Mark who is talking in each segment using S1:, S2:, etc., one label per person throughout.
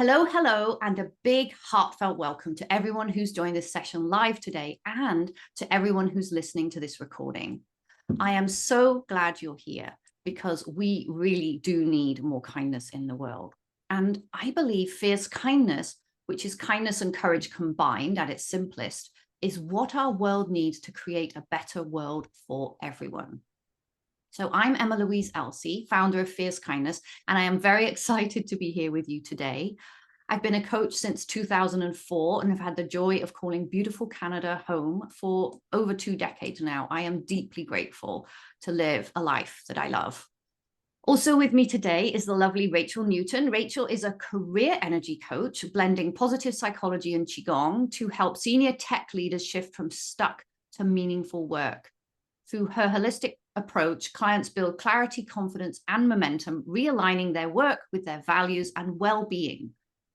S1: Hello, hello, and a big heartfelt welcome to everyone who's joined this session live today and to everyone who's listening to this recording. I am so glad you're here because we really do need more kindness in the world. And I believe fierce kindness, which is kindness and courage combined at its simplest, is what our world needs to create a better world for everyone. So I'm Emma Louise Elsey, founder of Fierce Kindness, and I am very excited to be here with you today. I've been a coach since 2004 and have had the joy of calling beautiful Canada home for over 2 decades now. I am deeply grateful to live a life that I love. Also with me today is the lovely Rachel Newton. Rachel is a career energy coach, blending positive psychology and Qigong to help senior tech leaders shift from stuck to meaningful work. Through her holistic approach, clients build clarity, confidence, and momentum, realigning their work with their values and well-being.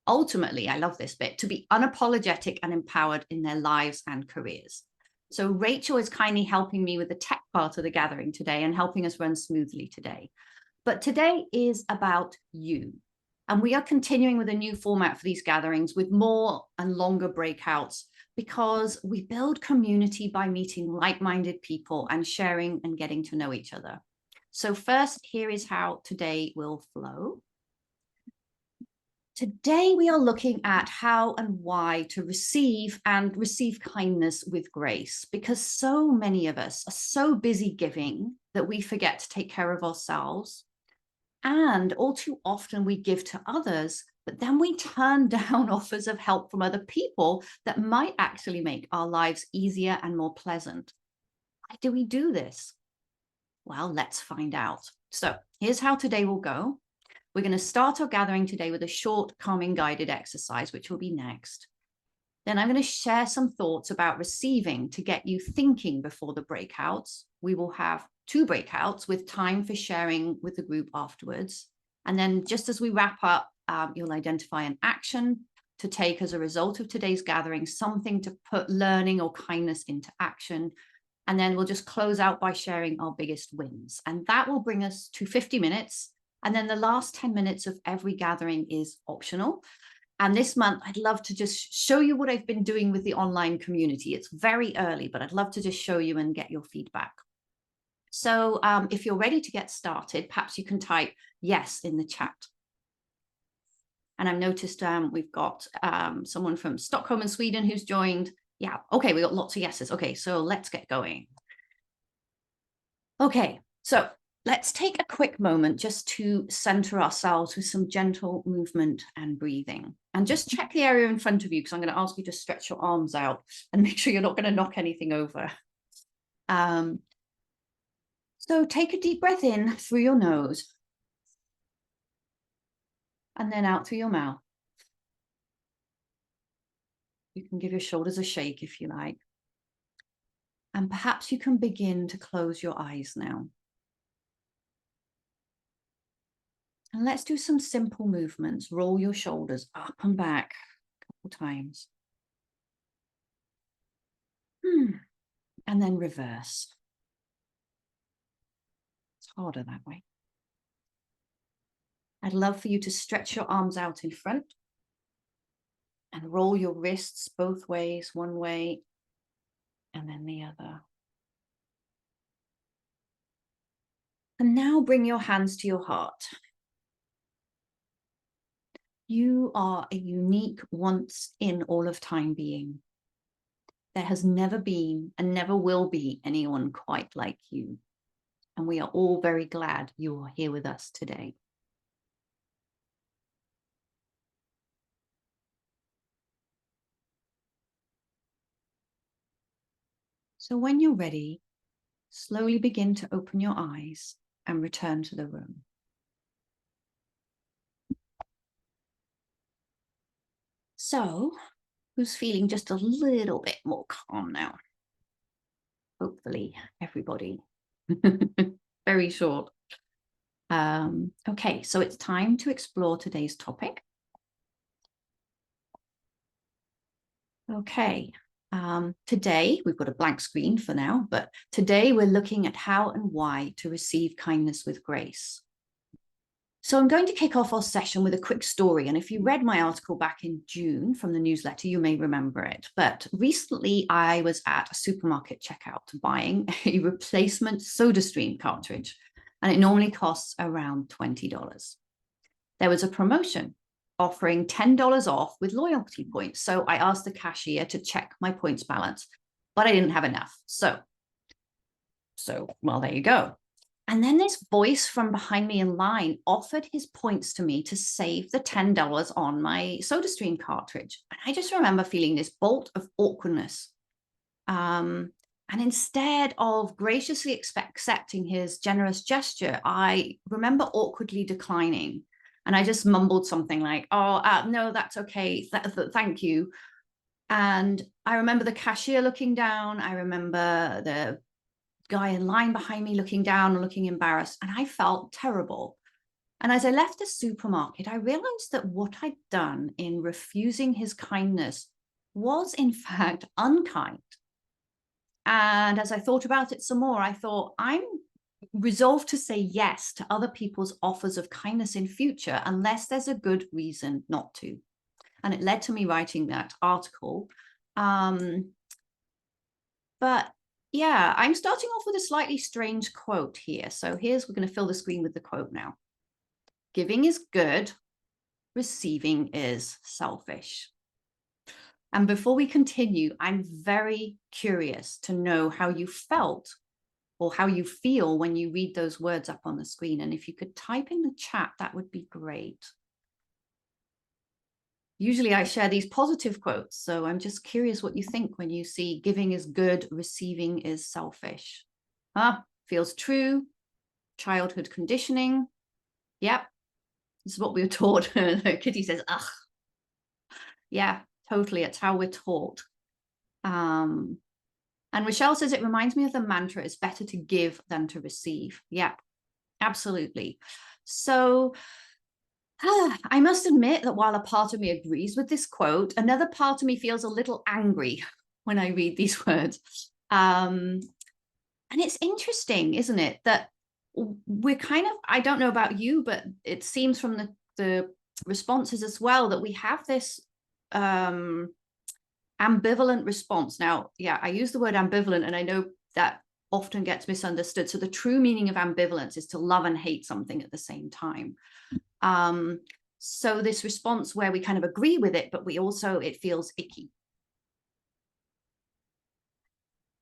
S1: Ultimately, I love this bit, to be unapologetic and empowered in their lives and careers. So Rachel is kindly helping me with the tech part of the gathering today and helping us run smoothly today. But today is about you. And we are continuing with a new format for these gatherings with more and longer breakouts, because we build community by meeting like-minded people and sharing and getting to know each other. So first, here is how today will flow. Today, we are looking at how and why to receive kindness with grace, because so many of us are so busy giving that we forget to take care of ourselves. And all too often we give to others, but then we turn down offers of help from other people that might actually make our lives easier and more pleasant. Why do we do this? Well, let's find out. So here's how today will go. We're going to start our gathering today with a short, calming guided exercise, which will be next. Then I'm going to share some thoughts about receiving to get you thinking before the breakouts. We will have 2 breakouts with time for sharing with the group afterwards. And then just as we wrap up, you'll identify an action to take as a result of today's gathering, something to put learning or kindness into action. And then we'll just close out by sharing our biggest wins. And that will bring us to 50 minutes. And then the last 10 minutes of every gathering is optional. And this month, I'd love to just show you what I've been doing with the online community. It's very early, but I'd love to just show you and get your feedback. So if you're ready to get started, perhaps you can type yes in the chat. And I've noticed we've got someone from Stockholm and Sweden who's joined. Yeah, okay, we got lots of yeses. Okay, so let's get going. Okay, so let's take a quick moment just to center ourselves with some gentle movement and breathing. And just check the area in front of you, because I'm going to ask you to stretch your arms out and make sure you're not going to knock anything over. So take a deep breath in through your nose and then out through your mouth. You can give your shoulders a shake if you like. And perhaps you can begin to close your eyes now. And let's do some simple movements. Roll your shoulders up and back a couple times. And then reverse. It's harder that way. I'd love for you to stretch your arms out in front and roll your wrists both ways, one way and then the other. And now bring your hands to your heart. You are a unique once in all of time being. There has never been and never will be anyone quite like you. And we are all very glad you are here with us today. So when you're ready, slowly begin to open your eyes and return to the room. So, who's feeling just a little bit more calm now? Hopefully, everybody. Very short. Okay, so it's time to explore today's topic. Okay, today we've got a blank screen for now, but today we're looking at how and why to receive kindness with grace. So I'm going to kick off our session with a quick story. And if you read my article back in June from the newsletter, you may remember it. But recently I was at a supermarket checkout buying a replacement SodaStream cartridge, and it normally costs around $20. There was a promotion offering $10 off with loyalty points. So I asked the cashier to check my points balance, but I didn't have enough. So well, there you go. And then this voice from behind me in line offered his points to me to save the $10 on my SodaStream cartridge. And I just remember feeling this bolt of awkwardness. And instead of graciously accepting his generous gesture, I remember awkwardly declining. And I just mumbled something like, oh, no, that's okay. Thank you. And I remember the cashier looking down. I remember the guy in line behind me looking down and looking embarrassed, and I felt terrible. And as I left the supermarket, I realized that what I'd done in refusing his kindness was in fact unkind. And as I thought about it some more, I thought, I'm resolved to say yes to other people's offers of kindness in future unless there's a good reason not to. And it led to me writing that article. But yeah, I'm starting off with a slightly strange quote here. So we're going to fill the screen with the quote now. Giving is good, receiving is selfish. And before we continue, I'm very curious to know how you felt or how you feel when you read those words up on the screen. And if you could type in the chat, that would be great. Usually I share these positive quotes, so I'm just curious what you think when you see giving is good, receiving is selfish. Feels true. Childhood conditioning. Yep, this is what we were taught. Kitty says, ugh. Yeah, totally. It's how we're taught. And Rochelle says, it reminds me of the mantra, it's better to give than to receive. Yep, absolutely. So I must admit that while a part of me agrees with this quote, another part of me feels a little angry when I read these words. And it's interesting, isn't it, that we're kind of, I don't know about you, but it seems from the responses as well that we have this ambivalent response. Now, yeah, I use the word ambivalent, and I know that often gets misunderstood. So the true meaning of ambivalence is to love and hate something at the same time. So this response where we kind of agree with it, but it feels icky.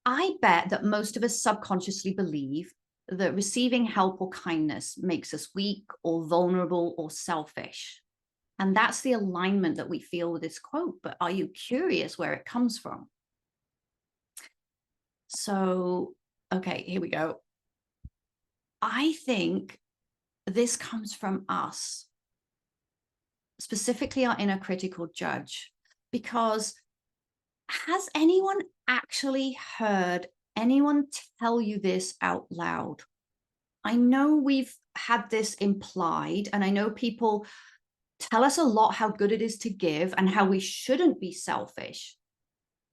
S1: I bet that most of us subconsciously believe that receiving help or kindness makes us weak or vulnerable or selfish. And that's the alignment that we feel with this quote. But are you curious where it comes from? So, okay, here we go. I think this comes from us, specifically our inner critical judge, because has anyone actually heard anyone tell you this out loud? I know we've had this implied, and I know people tell us a lot how good it is to give and how we shouldn't be selfish.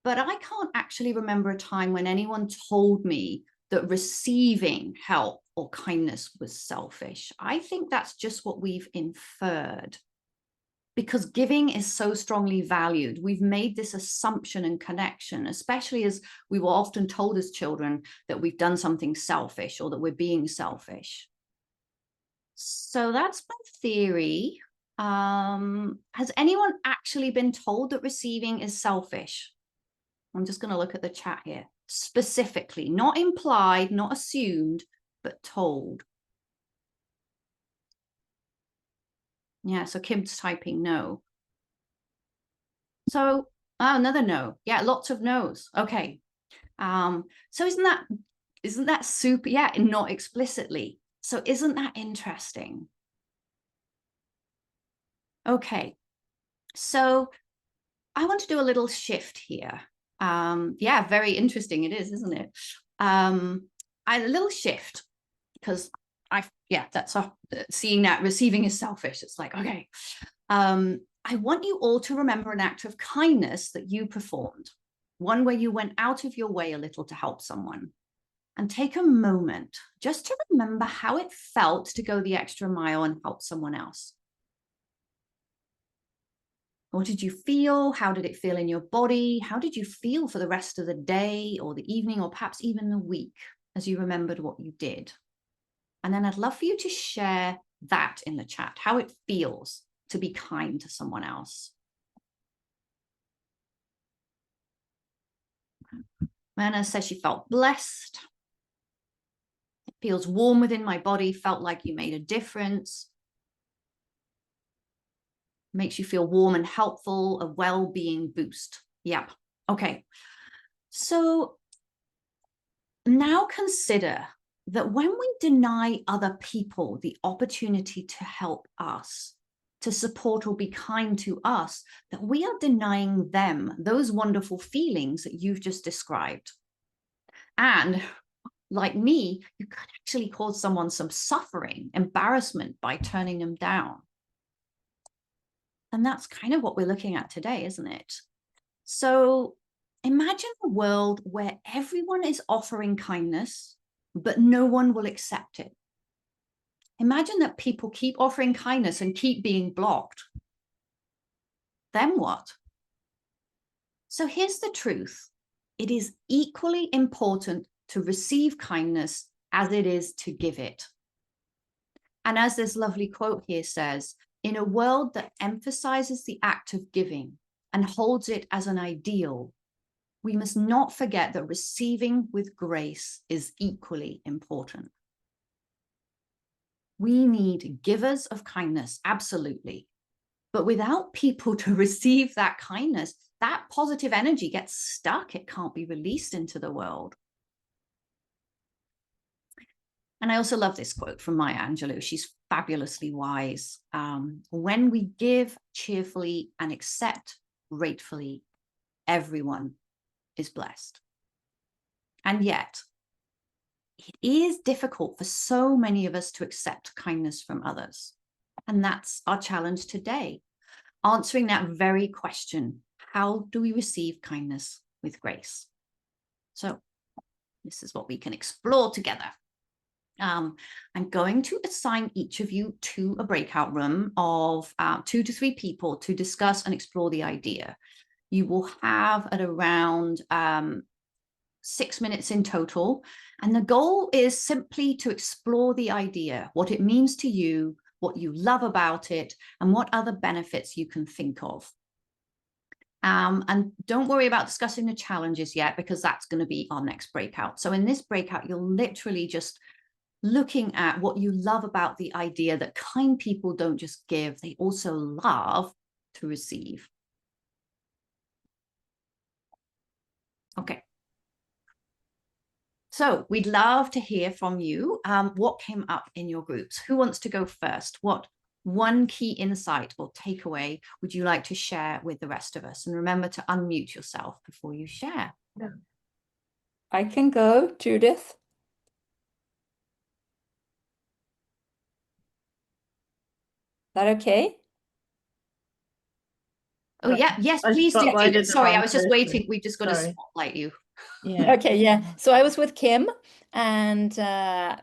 S1: But I can't actually remember a time when anyone told me that receiving help or kindness was selfish. I think that's just what we've inferred. Because giving is so strongly valued, we've made this assumption and connection, especially as we were often told as children that we've done something selfish or that we're being selfish. So that's my theory. Has anyone actually been told that receiving is selfish? I'm just going to look at the chat here. Specifically, not implied, not assumed, but told. Yeah, so Kim's typing no. So another no. Yeah, lots of no's. Okay. So isn't that super? Yeah, not explicitly. So isn't that interesting? Okay. So I want to do a little shift here. Yeah, very interesting it is, isn't it? A little shift because that's seeing that receiving is selfish. It's like, okay. I want you all to remember an act of kindness that you performed, one where you went out of your way a little to help someone. and take a moment just to remember how it felt to go the extra mile and help someone else. What did you feel? How did it feel in your body? How did you feel for the rest of the day or the evening or perhaps even the week as you remembered what you did? And then I'd love for you to share that in the chat, how it feels to be kind to someone else. Myrna says she felt blessed. It feels warm within my body, felt like you made a difference. Makes you feel warm and helpful, a well-being boost. Yep. Okay. So now consider that when we deny other people the opportunity to help us, to support or be kind to us, that we are denying them those wonderful feelings that you've just described. And like me, you could actually cause someone some suffering, embarrassment by turning them down. And that's kind of what we're looking at today, isn't it? So imagine a world where everyone is offering kindness, but no one will accept it. Imagine that people keep offering kindness and keep being blocked. Then what? So here's the truth. It is equally important to receive kindness as it is to give it. And as this lovely quote here says, in a world that emphasizes the act of giving and holds it as an ideal, we must not forget that receiving with grace is equally important. We need givers of kindness, absolutely. But without people to receive that kindness, that positive energy gets stuck. It can't be released into the world. And I also love this quote from Maya Angelou. She's fabulously wise. When we give cheerfully and accept gratefully, everyone is blessed. And yet, it is difficult for so many of us to accept kindness from others. And that's our challenge today, answering that very question. How do we receive kindness with grace? So this is what we can explore together. I'm going to assign each of you to a breakout room of 2 to 3 people to discuss and explore the idea. You will have at around 6 minutes in total. And the goal is simply to explore the idea, what it means to you, what you love about it, and what other benefits you can think of. And don't worry about discussing the challenges yet, because that's going to be our next breakout. So in this breakout, you'll literally just looking at what you love about the idea that kind people don't just give, they also love to receive. Okay. So we'd love to hear from you. What came up in your groups? Who wants to go first? What one key insight or takeaway would you like to share with the rest of us? And remember to unmute yourself before you share.
S2: I can go, Judith. That okay?
S1: Oh, yeah. Yes, please do. Sorry, I was just waiting. We've just got to spotlight you.
S2: Yeah. Okay, yeah. So I was with Kim, and I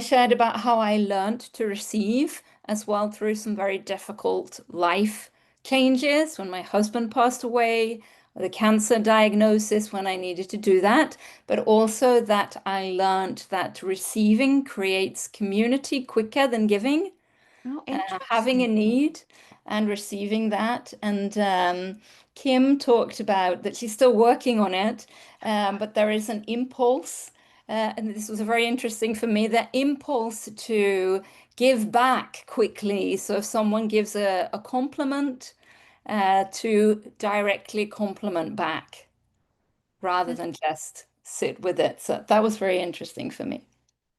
S2: shared about how I learned to receive as well through some very difficult life changes when my husband passed away, the cancer diagnosis when I needed to do that, but also that I learned that receiving creates community quicker than giving.
S1: Oh,
S2: Having a need and receiving that. And Kim talked about that she's still working on it, but there is an impulse, and this was very interesting for me, the impulse to give back quickly. So if someone gives a compliment, to directly compliment back rather than just sit with it. So that was very interesting for me.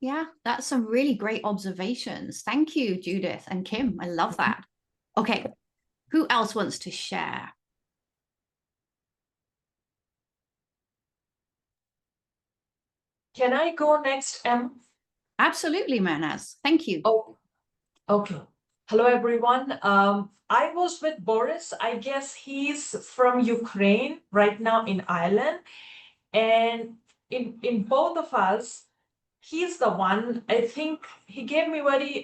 S1: Yeah, that's some really great observations. Thank you, Judith and Kim. I love that. Okay, who else wants to share?
S3: Can I go next, Em?
S1: Absolutely, Manaz. Thank you.
S3: Oh, okay. Hello, everyone. I was with Boris. I guess he's from Ukraine right now in Ireland. And in both of us, he's the one. I think he gave me very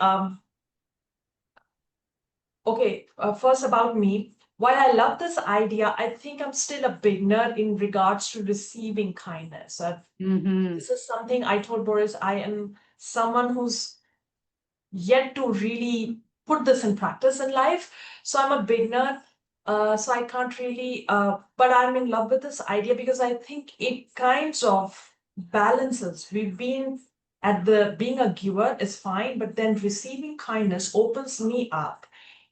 S3: okay. First about me. While I love this idea, I think I'm still a beginner in regards to receiving kindness. This is something I told Boris. I am someone who's yet to really put this in practice in life. So I'm a beginner. So I can't really, but I'm in love with this idea because I think it kinds of balances. We've been at the being a giver is fine, but then receiving kindness opens me up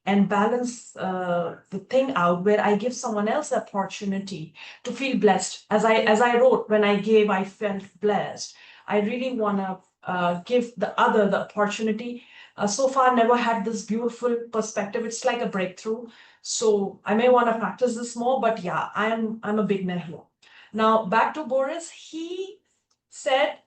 S3: and balance the thing out where I give someone else the opportunity to feel blessed. As I wrote, when I gave, I felt blessed. I really want to give the other the opportunity. So far, never had this beautiful perspective. It's like a breakthrough. So I may want to practice this more, but yeah, I'm a beginner here. Now back to Boris. He said,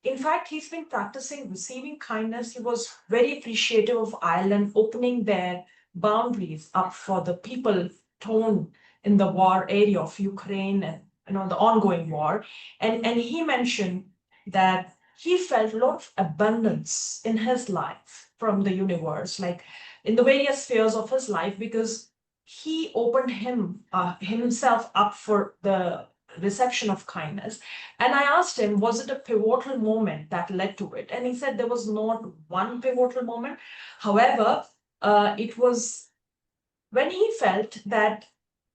S3: in fact, he's been practicing receiving kindness. He was very appreciative of Ireland opening their boundaries up for the people torn in the war area of Ukraine and the ongoing war. And he mentioned that he felt a lot of abundance in his life from the universe, like in the various spheres of his life, because he opened himself up for the reception of kindness. And I asked him, was it a pivotal moment that led to it? And he said there was not one pivotal moment. However, it was when he felt that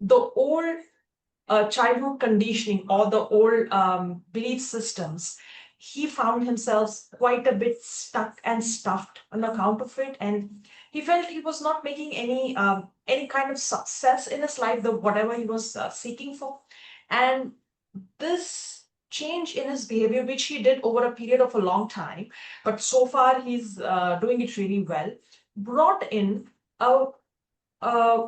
S3: the old childhood conditioning or the old belief systems, he found himself quite a bit stuck and stuffed on account of it. And he felt he was not making any kind of success in his life, the whatever he was seeking for. And this change in his behavior, which he did over a period of a long time, but so far he's doing it really well, brought in a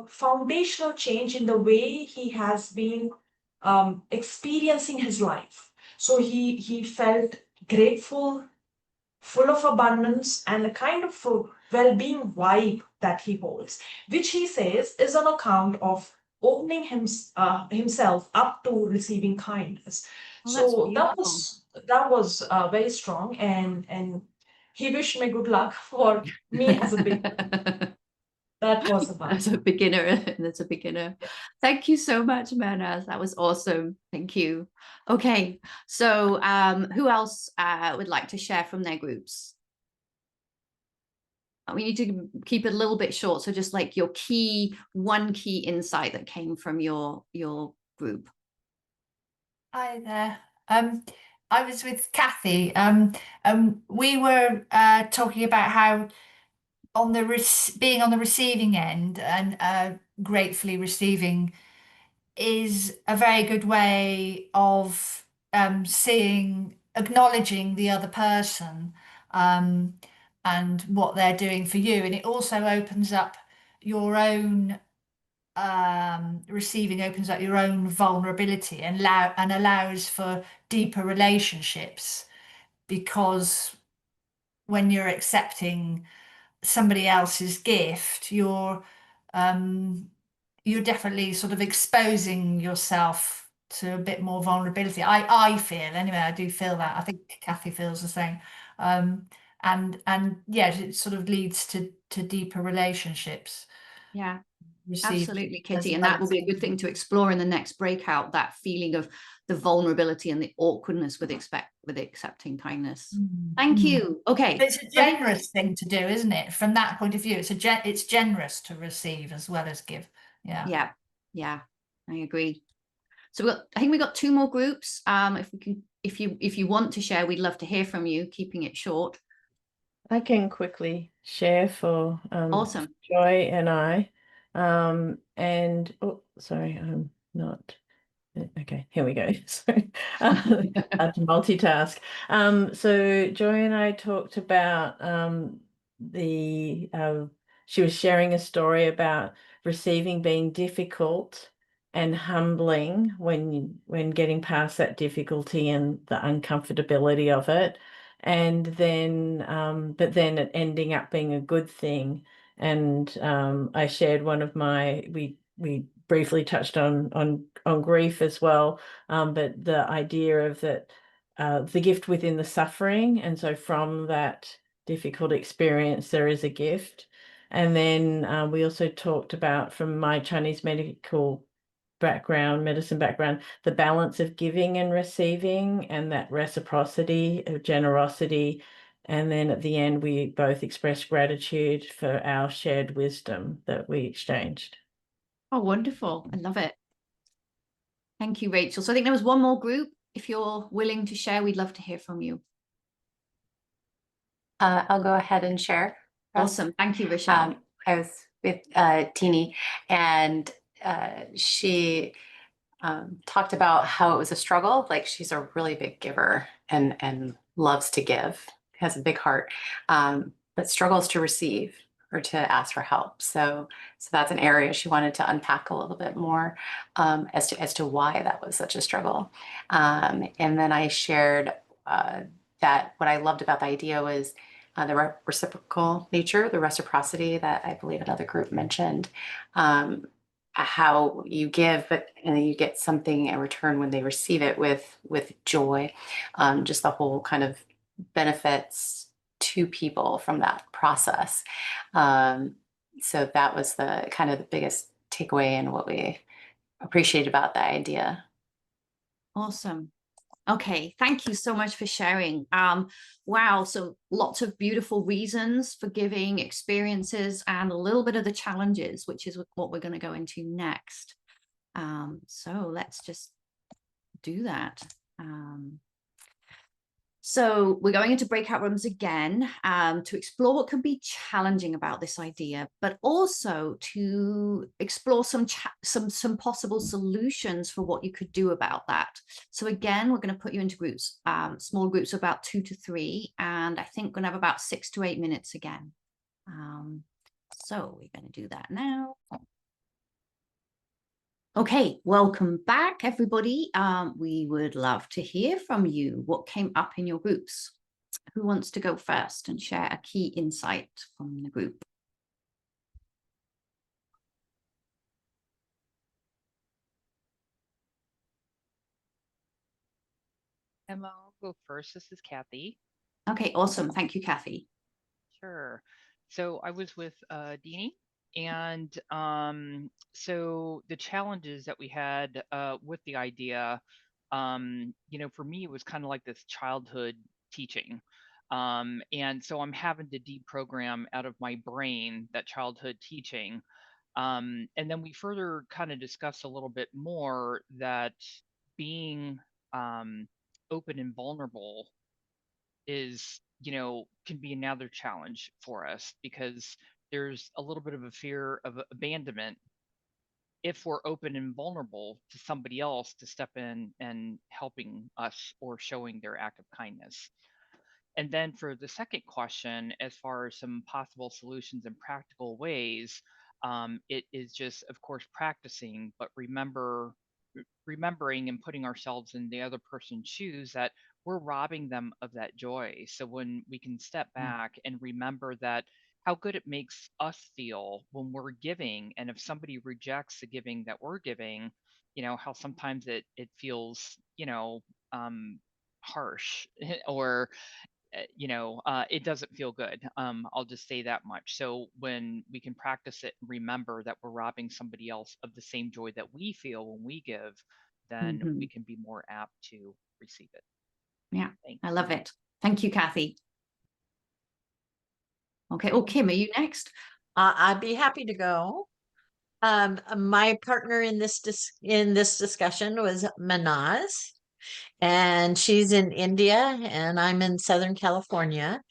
S3: foundational change in the way he has been experiencing his life. So he felt grateful, full of abundance, and a kind of a well-being vibe that he holds, which he says is on account of opening himself up to receiving kindness.
S1: Oh, that's
S3: So that
S1: beautiful.
S3: was very strong, and he wished me good luck for me as a big. That was about.
S1: As a beginner, that's a beginner. Thank you so much, Manas. That was awesome. Thank you. Okay, so who else would like to share from their groups? We need to keep it a little bit short, so just like your one key insight that came from your group.
S4: Hi there. I was with Kathy. We were talking about how on the being on the receiving end and gratefully receiving is a very good way of acknowledging the other person and what they're doing for you, and it also opens up your own receiving opens up your own vulnerability and allows for deeper relationships, because when you're accepting somebody else's gift, you're definitely sort of exposing yourself to a bit more vulnerability. I feel anyway. I do feel that. I think Kathy feels the same. And yeah, it sort of leads to deeper relationships.
S1: Yeah.
S4: Received
S1: Absolutely, Kitty. And that will be a good thing to explore in the next breakout, that feeling of the vulnerability and the awkwardness with accepting kindness. Thank you. Okay.
S4: It's a generous thing to do, isn't it? From that point of view, it's generous to receive as well as give. Yeah.
S1: Yeah, I agree. So I think we got two more groups. If you want to share, we'd love to hear from you, keeping it short.
S5: I can quickly share for
S1: Awesome.
S5: Joy and I. And oh, sorry, I'm not. Okay, here we go. Sorry, I have to multitask. So Joy and I talked about she was sharing a story about receiving being difficult and humbling when getting past that difficulty and the uncomfortability of it, and then but then it ending up being a good thing. And I shared we we briefly touched on grief as well, but the idea of that the gift within the suffering, and so from that difficult experience there is a gift. And then we also talked about, from my Chinese medicine background, the balance of giving and receiving, and that reciprocity of generosity. And then at the end, we both expressed gratitude for our shared wisdom that we exchanged.
S1: Oh, wonderful. I love it. Thank you, Rachel. So I think there was one more group. If you're willing to share, we'd love to hear from you.
S6: I'll go ahead and share.
S1: Awesome. Thank you, Rochelle.
S6: I was with Teeny, and she talked about how it was a struggle. Like, she's a really big giver and loves to give, has a big heart, but struggles to receive or to ask for help. So that's an area she wanted to unpack a little bit more, as to why that was such a struggle. And then I shared that what I loved about the idea was the reciprocal nature, the reciprocity that I believe another group mentioned. How you give, and then you get something in return when they receive it with joy. Just the whole kind of benefits to people from that process. So that was the kind of the biggest takeaway and what we appreciate about the idea.
S1: Awesome. Okay, thank you so much for sharing. Wow, so lots of beautiful reasons for giving, experiences, and a little bit of the challenges, which is what we're going to go into next. So let's just do that. So we're going into breakout rooms again to explore what can be challenging about this idea, but also to explore some possible solutions for what you could do about that. So again, we're going to put you into groups, small groups of about 2 to 3, and I think we're going to have about 6 to 8 minutes again. So we're going to do that now. Okay, welcome back, everybody. We would love to hear from you. What came up in your groups? Who wants to go first and share a key insight from the group?
S7: Emma, I'll go first. This is Kathy.
S1: Okay, awesome. Thank you, Kathy.
S7: Sure. So I was with Deanie, and so the challenges that we had with the idea, for me, it was kind of like this childhood teaching. And so I'm having to deprogram out of my brain that childhood teaching. And then we further kind of discussed a little bit more that being open and vulnerable is, can be another challenge for us, because there's a little bit of a fear of abandonment if we're open and vulnerable to somebody else to step in and helping us or showing their act of kindness. And then for the second question, as far as some possible solutions and practical ways, it is just, of course, practicing, but remembering and putting ourselves in the other person's shoes, that we're robbing them of that joy. So when we can step back and remember that, how good it makes us feel when we're giving, and if somebody rejects the giving that we're giving, how sometimes it feels, harsh or it doesn't feel good. I'll just say that much. So when we can practice it and remember that we're robbing somebody else of the same joy that we feel when we give, then we can be more apt to receive it.
S1: Yeah,
S7: Thanks.
S1: I love it. Thank you, Kathy. Okay. Oh, Kim, are you next?
S8: I'd be happy to go. My partner in this discussion was Manaz, and she's in India, and I'm in Southern California.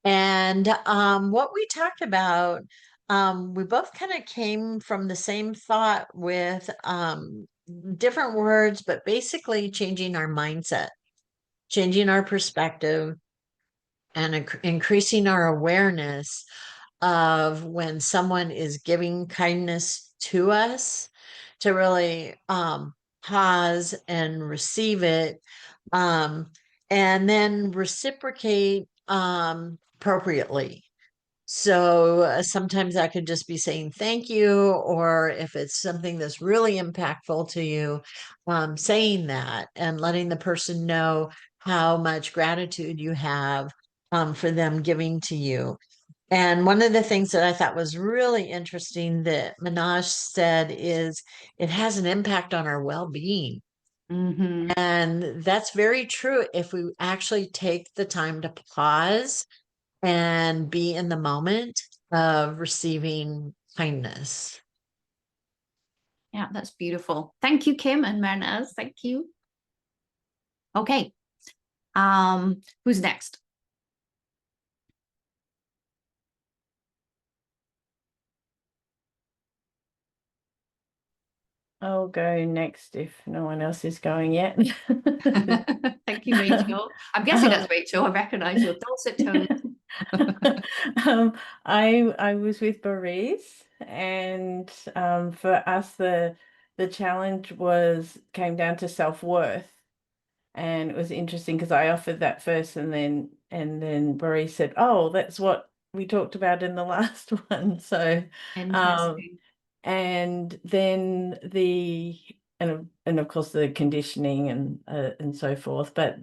S8: And what we talked about, we both kind of came from the same thought with different words, but basically changing our mindset, changing our perspective, and increasing our awareness of when someone is giving kindness to us, to really pause and receive it, and then reciprocate appropriately. So sometimes that could just be saying thank you, or if it's something that's really impactful to you, saying that and letting the person know how much gratitude you have for them giving to you. And one of the things that I thought was really interesting that Minaj said is it has an impact on our well-being. And that's very true if we actually take the time to pause and be in the moment of receiving kindness.
S1: Yeah, that's beautiful. Thank you, Kim and Mernaz. Thank you. Okay. Who's next?
S5: I'll go next if no one else is going yet.
S1: Thank you, Rachel. I'm guessing that's Rachel. I recognize your dulcet tones.
S5: I was with Boris, and for us the challenge came down to self-worth. And it was interesting because I offered that first, and then Boris said, "Oh, that's what we talked about in the last one." So
S1: Interesting.
S5: and then and of course the conditioning and so forth, but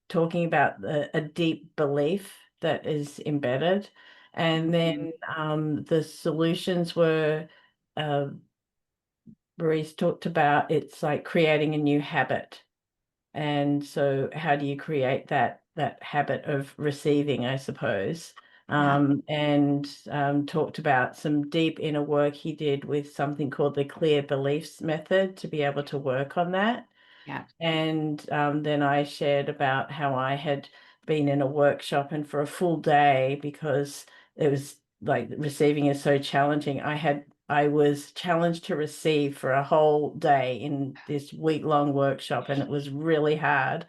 S5: talking about a deep belief that is embedded, and then the solutions were Maurice talked about it's like creating a new habit. And so how do you create that habit of receiving, I suppose? And talked about some deep inner work he did with something called the clear beliefs method to be able to work on that.
S1: Yeah.
S5: And then I shared about how I had been in a workshop, and for a full day, because it was like receiving is so challenging, I was challenged to receive for a whole day in this week-long workshop, and it was really hard.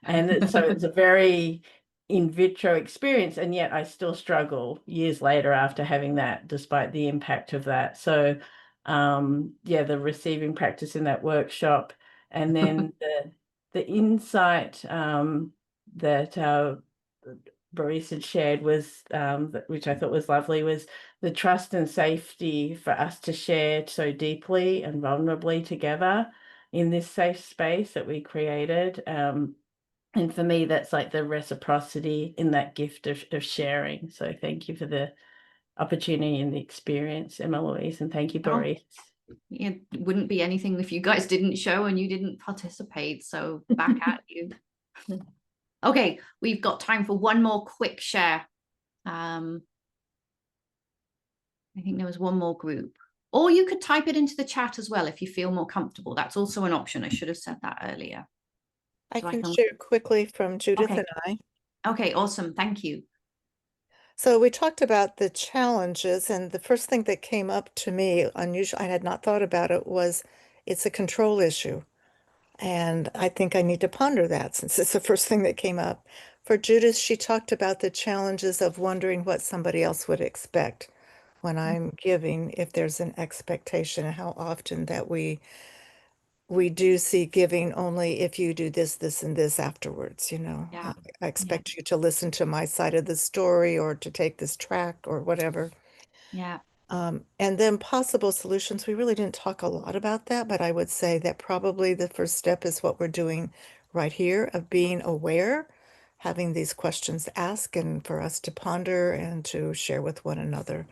S5: And so it's a very in vitro experience, and yet I still struggle years later after having that, despite the impact of that. So yeah, the receiving practice in that workshop, and then the insight that Boris had shared was, which I thought was lovely, was the trust and safety for us to share so deeply and vulnerably together in this safe space that we created. And for me, that's like the reciprocity in that gift of sharing. So thank you for the opportunity and the experience, Emma Louise, and thank you, Boris.
S1: It wouldn't be anything if you guys didn't show and you didn't participate. So back at you. Okay, we've got time for one more quick share. I think there was one more group. Or you could type it into the chat as well if you feel more comfortable. That's also an option. I should have said that earlier.
S9: I
S1: So
S9: can share quickly from Judith
S1: Okay.
S9: and I.
S1: Okay, awesome. Thank you.
S9: So we talked about the challenges, and the first thing that came up to me, unusual, I had not thought about it, was it's a control issue. And I think I need to ponder that since it's the first thing that came up. For Judith, she talked about the challenges of wondering what somebody else would expect when I'm giving, if there's an expectation, and how often that we do see giving only if you do this, this, and this afterwards, you know.
S1: Yeah.
S9: I expect you to listen to my side of the story or to take this track or whatever.
S1: Yeah.
S9: And then possible solutions. We really didn't talk a lot about that, but I would say that probably the first step is what we're doing right here of being aware, having these questions asked, and for us to ponder and to share with one another.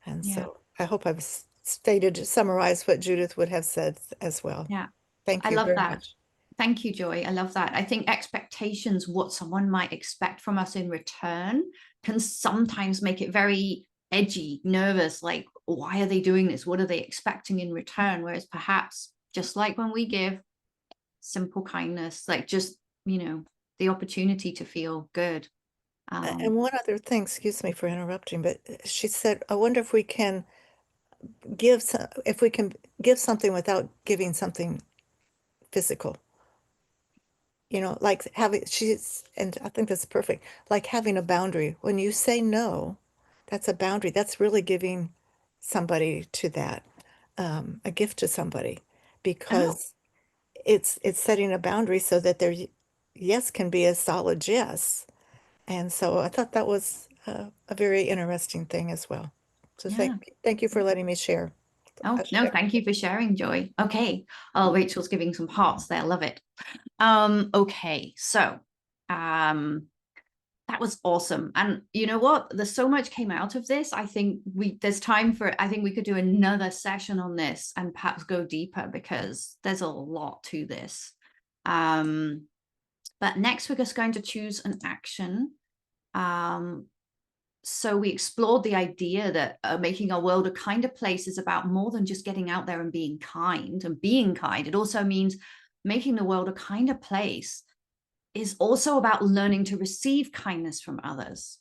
S9: And
S1: Yeah.
S9: so I hope I've summarized what Judith would have said as well.
S1: Yeah.
S9: Thank
S1: I
S9: you
S1: love
S9: very
S1: that.
S9: much.
S1: Thank you, Joy. I love that. I think expectations, what someone might expect from us in return, can sometimes make it very edgy, nervous, like, why are they doing this? What are they expecting in return? Whereas perhaps, just like when we give simple kindness, like just, the opportunity to feel good.
S9: And one other thing, excuse me for interrupting, but she said, I wonder if we can give something without giving something physical. You know, like and I think that's perfect, like having a boundary. When you say no, that's a boundary. That's really giving somebody to that, a gift to somebody, because it's setting a boundary so that their yes can be a solid yes. And so I thought that was a very interesting thing as well. So
S1: Yeah.
S9: thank you for letting me share.
S1: Oh, no, thank you for sharing, Joy. Okay. Oh, Rachel's giving some hearts there. Love it. Okay. So, that was awesome. And you know what? There's so much came out of this. I think there's time for, I think we could do another session on this and perhaps go deeper, because there's a lot to this. But next we're just going to choose an action. So we explored the idea that making our world a kinder place is about more than just getting out there and being kind and being kind. It also means making the world a kinder place is also about learning to receive kindness from others.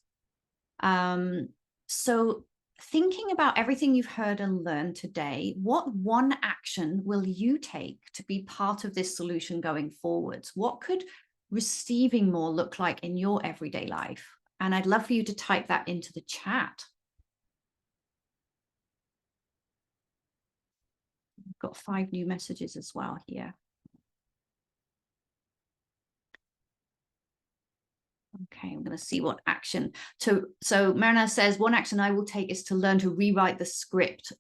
S1: So thinking about everything you've heard and learned today, what one action will you take to be part of this solution going forwards? What could receiving more look like in your everyday life? And I'd love for you to type that into the chat. I've got 5 new messages as well here. Okay, I'm going to see what action. So Marina says, one action I will take is to learn to rewrite the script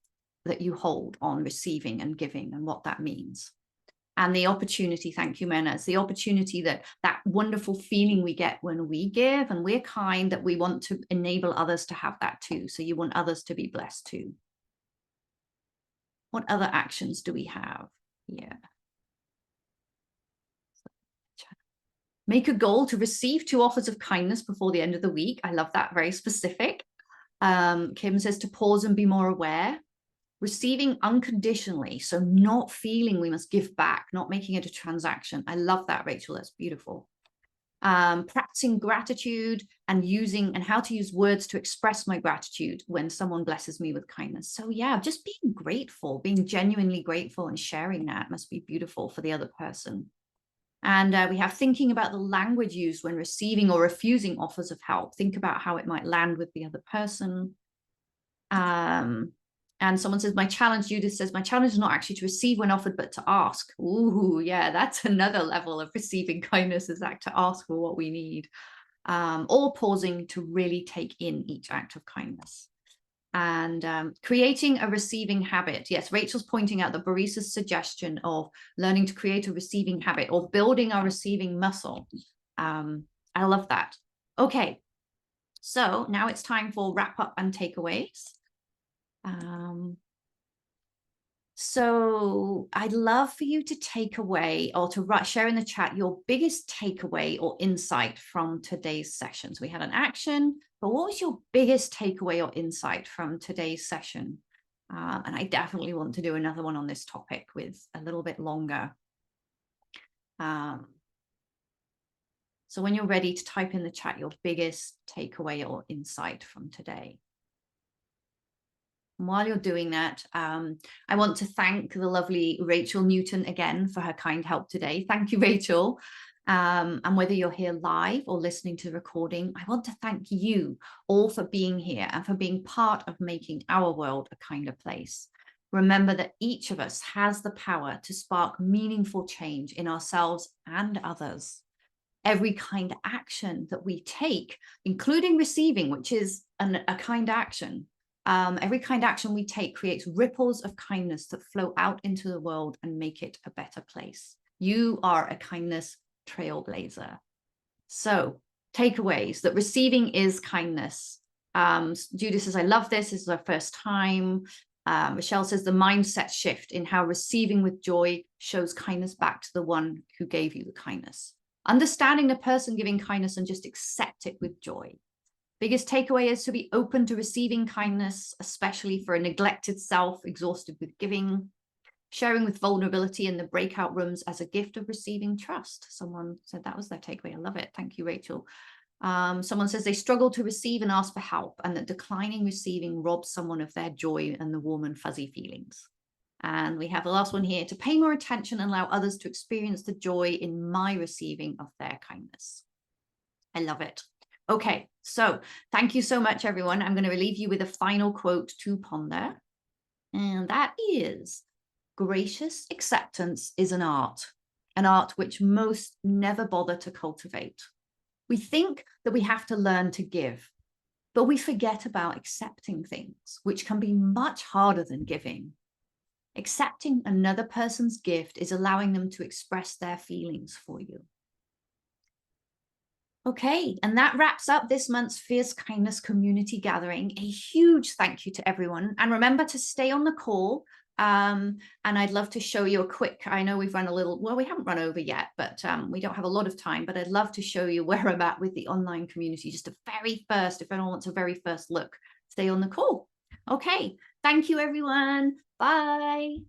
S1: that you hold on receiving and giving and what that means. And the opportunity, thank you, Marina, it's the opportunity that wonderful feeling we get when we give and we're kind, that we want to enable others to have that too. So you want others to be blessed too. What other actions do we have here? Make a goal to receive 2 offers of kindness before the end of the week. I love that, very specific. Kim says to pause and be more aware. Receiving unconditionally, so not feeling we must give back, not making it a transaction. I love that, Rachel, that's beautiful. Practicing gratitude and how to use words to express my gratitude when someone blesses me with kindness. So yeah, just being grateful, being genuinely grateful and sharing that must be beautiful for the other person. And we have thinking about the language used when receiving or refusing offers of help. Think about how it might land with the other person. And someone says, my challenge, Judith says, my challenge is not actually to receive when offered, but to ask. Ooh, yeah, that's another level of receiving kindness, is that to ask for what we need. Or pausing to really take in each act of kindness. And creating a receiving habit. Yes, Rachel's pointing out that Barisa's suggestion of learning to create a receiving habit or building our receiving muscle. I love that. Okay, so now it's time for wrap up and takeaways. So I'd love for you to take away or to share in the chat your biggest takeaway or insight from today's session. So we had an action, but what was your biggest takeaway or insight from today's session? And I definitely want to do another one on this topic with a little bit longer. So when you're ready to type in the chat your biggest takeaway or insight from today. And while you're doing that, I want to thank the lovely Rachel Newton again for her kind help today. Thank you, Rachel. And whether you're here live or listening to the recording, I want to thank you all for being here and for being part of making our world a kinder place. Remember that each of us has the power to spark meaningful change in ourselves and others. Every kind action that we take, including receiving, which is a kind action, every kind action we take creates ripples of kindness that flow out into the world and make it a better place. You are a kindness trailblazer. So takeaways: that receiving is kindness. Judith says, I love this. This is our first time. Michelle says the mindset shift in how receiving with joy shows kindness back to the one who gave you the kindness. Understanding the person giving kindness and just accept it with joy. Biggest takeaway is to be open to receiving kindness, especially for a neglected self, exhausted with giving. Sharing with vulnerability in the breakout rooms as a gift of receiving trust. Someone said that was their takeaway. I love it. Thank you, Rachel. Someone says they struggle to receive and ask for help, and that declining receiving robs someone of their joy and the warm and fuzzy feelings. And we have the last one here: to pay more attention and allow others to experience the joy in my receiving of their kindness. I love it. Okay, so thank you so much, everyone. I'm going to leave you with a final quote to ponder. And that is, gracious acceptance is an art which most never bother to cultivate. We think that we have to learn to give, But we forget about accepting things, which can be much harder than giving. Accepting another person's gift is allowing them to express their feelings for you. Okay, and that wraps up this month's Fierce Kindness community gathering. A huge thank you to everyone. And remember to stay on the call. And I'd love to show you a quick, I know we've run a little, well, we haven't run over yet, but we don't have a lot of time, but I'd love to show you where I'm at with the online community. Just a very first, if anyone wants a very first look, stay on the call. Okay, thank you, everyone. Bye.